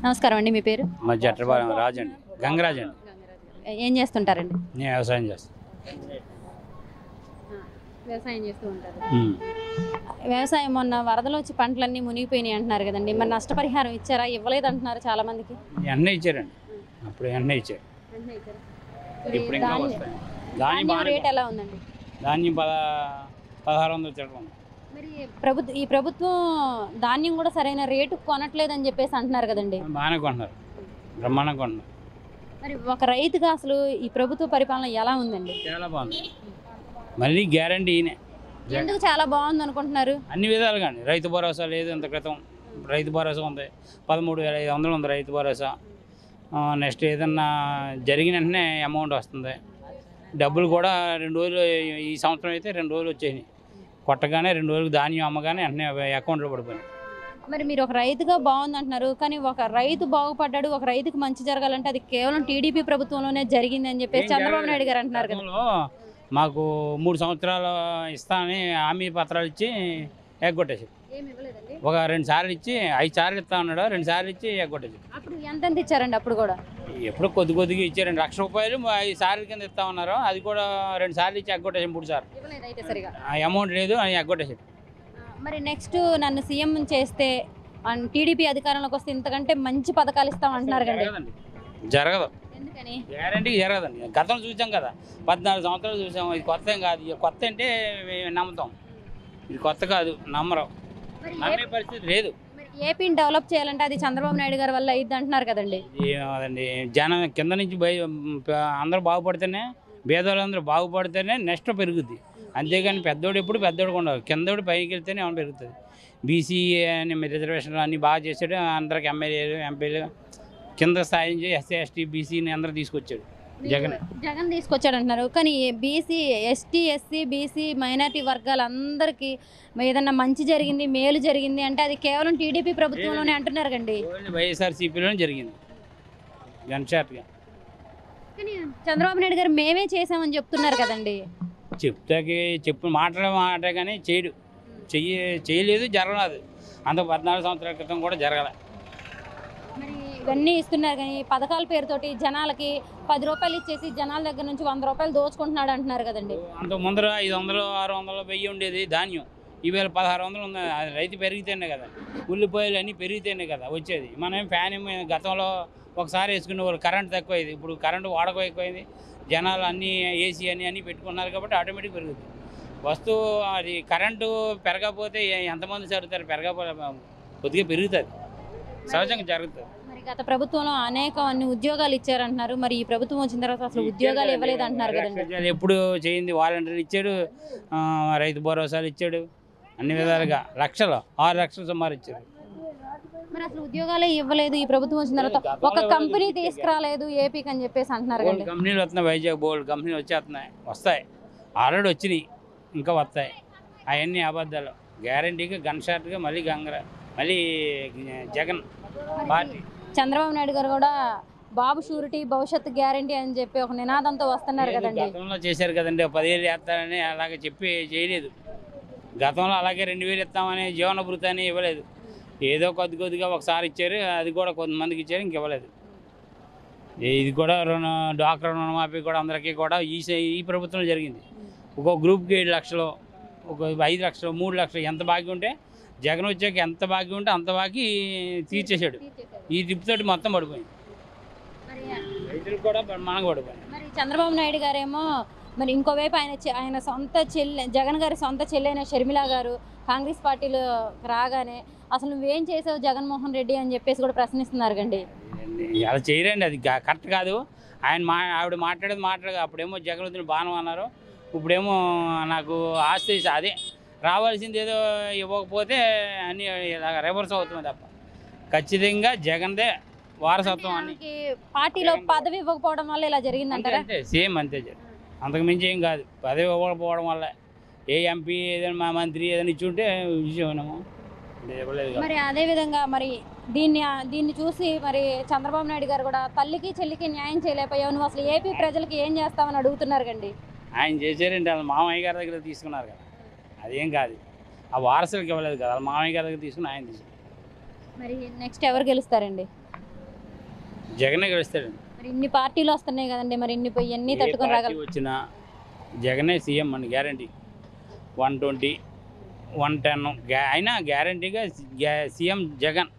నమస్కారం అండి. మీ పేరు? మా జట్రపాలెం రాజు అండి, గంగరాజు అండి. ఏం చేస్తుంటారండి? నేను వ్యవసాయం చేస్తాను. వ్యవసాయం చేస్తూ ఉంటారు. వ్యవసాయం మొన్న వరదలు వచ్చి పంటలన్నీ మునిగిపోయినాయి అంటున్నారు కదండి, మరి నష్టపరిహారం ఇచ్చారా? ఇవ్వలేదు అంటున్నారు చాలా మందికి. ఎన్న ఇచ్చారండి, అప్పుడు ఎన్న ఇచ్చారు. ఇప్పుడు ఇంకా వస్తాయి. ధాన్యం రేట్ ఎలా ఉందండి? ధాన్యం 1600 చిల్లర ఉంది. మరి ఈ ప్రభుత్వం ధాన్యం కూడా సరైన రేటు కొనట్లేదని చెప్పేసి అంటున్నారు కదండి. బాగానే కొంటున్నారు, బ్రహ్మాండంగా కొంటున్నారు. మరి ఒక రైతుగా అసలు ఈ ప్రభుత్వ పరిపాలన ఎలా ఉందండి? చాలా బాగుంది. మళ్ళీ గ్యారంటీ ఈయనే. ఎందుకు చాలా బాగుంది అనుకుంటున్నారు? అన్ని విధాలుగా అండి. రైతు భరోసా లేదు, ఇంత క్రితం రైతు భరోసా ఉంది, 13,500 ఉంది రైతు భరోసా. నెక్స్ట్ ఏదన్నా జరిగిన వెంటనే అమౌంట్ వస్తుంది. డబ్బులు కూడా 2 రోజులు, ఈ సంవత్సరం అయితే 2 రోజులు వచ్చేసినాయి. కొట్టగానే 2 రోజులకు ధాన్యం అమ్మగానే వెంటనే అకౌంట్లో పడిపోయినాయి. మరి మీరు ఒక రైతుగా బాగుంది అంటున్నారు, కానీ ఒక రైతు బాగుపడ్డాడు, ఒక రైతుకు మంచి జరగాలంటే అది కేవలం టీడీపీ ప్రభుత్వంలోనే జరిగింది అని చెప్పేసి చంద్రబాబు నాయుడు గారు అంటున్నారు కదా. మాకు 3 సంవత్సరాలు ఇస్తానని హామీ పత్రాలు ఇచ్చి ఎగ్గొట్టేసి, ఒక 2 సార్లు ఇచ్చి 5 సార్లు ఇస్తా ఉన్నాడు, 2 సార్లు ఇచ్చి ఎగ్గొట్టేసి. అప్పుడు ఎంత ఇచ్చారండి? అప్పుడు కూడా ఎప్పుడు కొద్దిగా ఇచ్చారు. 2 లక్షల రూపాయలు 5 సార్లు కింద ఇస్తా ఉన్నారు. అది కూడా 2 సార్లు ఇచ్చి ఎగ్గొట్టేసి, 3 సార్లు అమౌంట్ లేదు అని ఎగ్గొట్టేసి. మరి నెక్స్ట్ నన్ను సీఎం చేస్తే టీడీపీ అధికారంలోకి వస్తే ఇంతకంటే మంచి పథకాలు ఇస్తాం అంటున్నారు కదా. జరగదు, ఎందుకని? గ్యారంటీ జరగదండి. గతంలో చూసాం కదా, 14 సంవత్సరాలు చూసాం. ఇది కొత్త ఏం కాదు. కొత్త అంటే నమ్ముతాం, ఇది కొత్త కాదు, నమ్మరం. నమ్మే పరిస్థితి లేదు. ఏపీని డెవలప్ చేయాలంటే అది చంద్రబాబు నాయుడు గారి వల్ల అయ్యిద్ది అంటున్నారు కదండి. ఏమదండి, జనం కింద నుంచి అందరూ బాగుపడితేనే, పేదవాళ్ళందరూ బాగుపడితేనే నెక్స్ట్ పెరుగుద్ది. అంతేగాని పెద్దోడు ఎప్పుడు పెద్దోడు ఉండవు, కిందోడు పైకి వెళ్తేనే ఏమైనా పెరుగుతుంది. బీసీ అని రిజర్వేషన్లు అన్నీ బాగా చేసాడు. అందరికి ఎమ్మెల్యేలు, ఎంపీలు కింద స్థాయి నుంచి ఎస్సీ, ఎస్టీ, బీసీని అందరూ తీసుకొచ్చాడు జగన్ తీసుకొచ్చాడు అంటున్నారు. కానీ BC, ST, SC, BC minority వర్గాలందరికీ ఏదన్నా మంచి జరిగింది, మేలు జరిగింది అంటే అది కేవలం టీడీపీ ప్రభుత్వంలోనే అంటున్నారు కండి. వైఎస్ఆర్సీపీలోనే జరిగింది గన్షాట్గా. కానీ చంద్రబాబు నాయుడు గారు మేమే చేసామని చెప్తున్నారు కదండి. చెప్పు మాట కానీ చేయలేదు, జరగలేదు. అంత 14 సంవత్సరాల క్రితం కూడా జరగలే. మరి ఇవన్నీ ఇస్తున్నారు కానీ పథకాల పేరుతోటి జనాలకి 10 రూపాయలు ఇచ్చేసి జనాల దగ్గర నుంచి 100 రూపాయలు దోచుకుంటున్నాడు అంటున్నారు కదండి. అంత ముందర 500, 600, 1000 ఉండేది ధాన్యం. ఈవేళ 1600 ఉంది. రైతు పెరిగితేనే కదా, ఉల్లిపాయలు అన్నీ పెరిగితేనే కదా వచ్చేది. మనం ఫ్యాన్ గతంలో ఒకసారి వేసుకునే వాళ్ళు కరెంట్ తక్కువైంది, ఇప్పుడు కరెంటు వాడకం ఎక్కువైంది. జనాలు అన్నీ ఏసీ అన్నీ పెట్టుకున్నారు కాబట్టి ఆటోమేటిక్ పెరుగుతుంది వస్తువు. అది కరెంటు పెరగకపోతే ఎంతమంది చదువుతారు? పెరగకపోతే కొద్దిగా పెరుగుతుంది, సహజంగా జరుగుతుంది. మరి గత ప్రభుత్వంలో అన్ని ఉద్యోగాలు ఇచ్చారంటున్నారు, మరి ఈ ప్రభుత్వం వచ్చిన తర్వాత అసలు ఉద్యోగాలు ఇవ్వలేదు అంటున్నారు కదండి. ఎప్పుడు చేయింది వాలంటీర్లు ఇచ్చాడు, రైతు భరోసాలు ఇచ్చాడు, అన్ని విధాలుగా లక్షలు 6 లక్షలు సుమారు ఇచ్చాడు. మరి అసలు ఉద్యోగాలే ఇవ్వలేదు ఈ ప్రభుత్వం వచ్చిన తర్వాత. ఒక కంపెనీ తీసుకురాలేదు ఏపీకి అని చెప్పేసి అంటున్నారు కదా. కంపెనీలు వస్తున్నాయి, వైజాగ్ బోల్డ్ కంపెనీలు వస్తాయి, ఆల్రెడీ వచ్చినాయి, ఇంకా వస్తాయి. అవన్నీ అబద్ధాలు. గ్యారంటీగా గన్షాట్గా మళ్ళీ మళ్ళీ జగన్ పార్టీ. చంద్రబాబు నాయుడు గారు కూడా బాబు షూరిటీ భవిష్యత్తు గ్యారంటీ అని చెప్పి ఒక నినాదంతో వస్తున్నారు కదండి. గతంలో చేశారు కదండి, 10 ఏళ్ళు వేస్తారని అలాగే చెప్పి చేయలేదు. గతంలో అలాగే 2000 ఇస్తామని జీవన భృతాన్ని ఇవ్వలేదు. ఏదో కొద్దిగా ఒకసారి ఇచ్చారు, అది కూడా కొంతమందికి ఇచ్చారు, ఇంక ఇవ్వలేదు. ఇది కూడా డ్వాక్రా రుణమాఫీ కూడా అందరికీ కూడా ఈ ప్రభుత్వంలో జరిగింది. ఒక్కొక్క గ్రూప్కి 7 లక్షలు, ఒక 5 లక్షలు, 3 లక్షలు, ఎంత బాకీ ఉంటే జగన్ వచ్చాక ఎంత బాకీ ఉంటే అంత బాకీ తీర్చేశాడు. ఈ తిప్పుతోటి మొత్తం పడిపోయింది, రైతులు కూడా మనకు పడిపోయింది. మరి చంద్రబాబు నాయుడు గారేమో మరి ఇంకోవైపు ఆయన సొంత జగన్ గారి సొంత చెల్లైన షర్మిల గారు కాంగ్రెస్ పార్టీలో రాగానే అసలు నువ్వేం చేసావు జగన్మోహన్ రెడ్డి అని చెప్పేసి కూడా ప్రశ్నిస్తున్నారు కండి. అలా చేయరండి, అది కరెక్ట్ కాదు. ఆవిడ మాట్లాడేది అప్పుడేమో జగన్ వదిన బాణం అన్నారు, ఇప్పుడేమో నాకు ఆస్తి అదే రావాల్సింది ఏదో ఇవ్వకపోతే అన్నీ ఇలాగ రివర్స్ అవుతుంది తప్ప ఖచ్చితంగా జగన్దే వారసత్వం అని. పార్టీలో పదవి ఇవ్వకపోవడం వల్ల ఇలా జరిగిందంటారా? సేమ్ అంతే జరిగింది, అంతకు మించి ఏం కాదు. పదవి ఇవ్వకపోవడం వల్ల ఏ ఎంపీ ఏదైనా మా మంత్రి ఏదైనా ఇచ్చుంటే విషయమేమో. మరి అదే విధంగా మరి దీన్ని చూసి మరి చంద్రబాబు నాయుడు గారు కూడా తల్లికి చెల్లికి న్యాయం చేయలేకపోయావు, నువ్వు అసలు ఏపీ ప్రజలకి ఏం చేస్తామని అడుగుతున్నారు కండి. ఆయన చేశారండి, వాళ్ళ మామయ్య గారి దగ్గర తీసుకున్నారు కదా, అదేం కాదు. ఆ వారసులకు ఇవ్వలేదు కదా, వాళ్ళ మామయ్య గారి దగ్గర తీసుకుని ఆయన తీసుకున్నారు. మరి నెక్స్ట్ ఎవరు గెలుస్తారండి? జగనే గెలుస్తాడు. మరి ఇన్ని పార్టీలు వస్తున్నాయి కదండి, మరి ఇవన్నీ ఏ తట్టుకొని పార్టీ రాగలరు? వచ్చినా జగనే సీఎం అని గ్యారంటీ. 120, 110 అయినా గ్యారంటీగా సీఎం జగన్.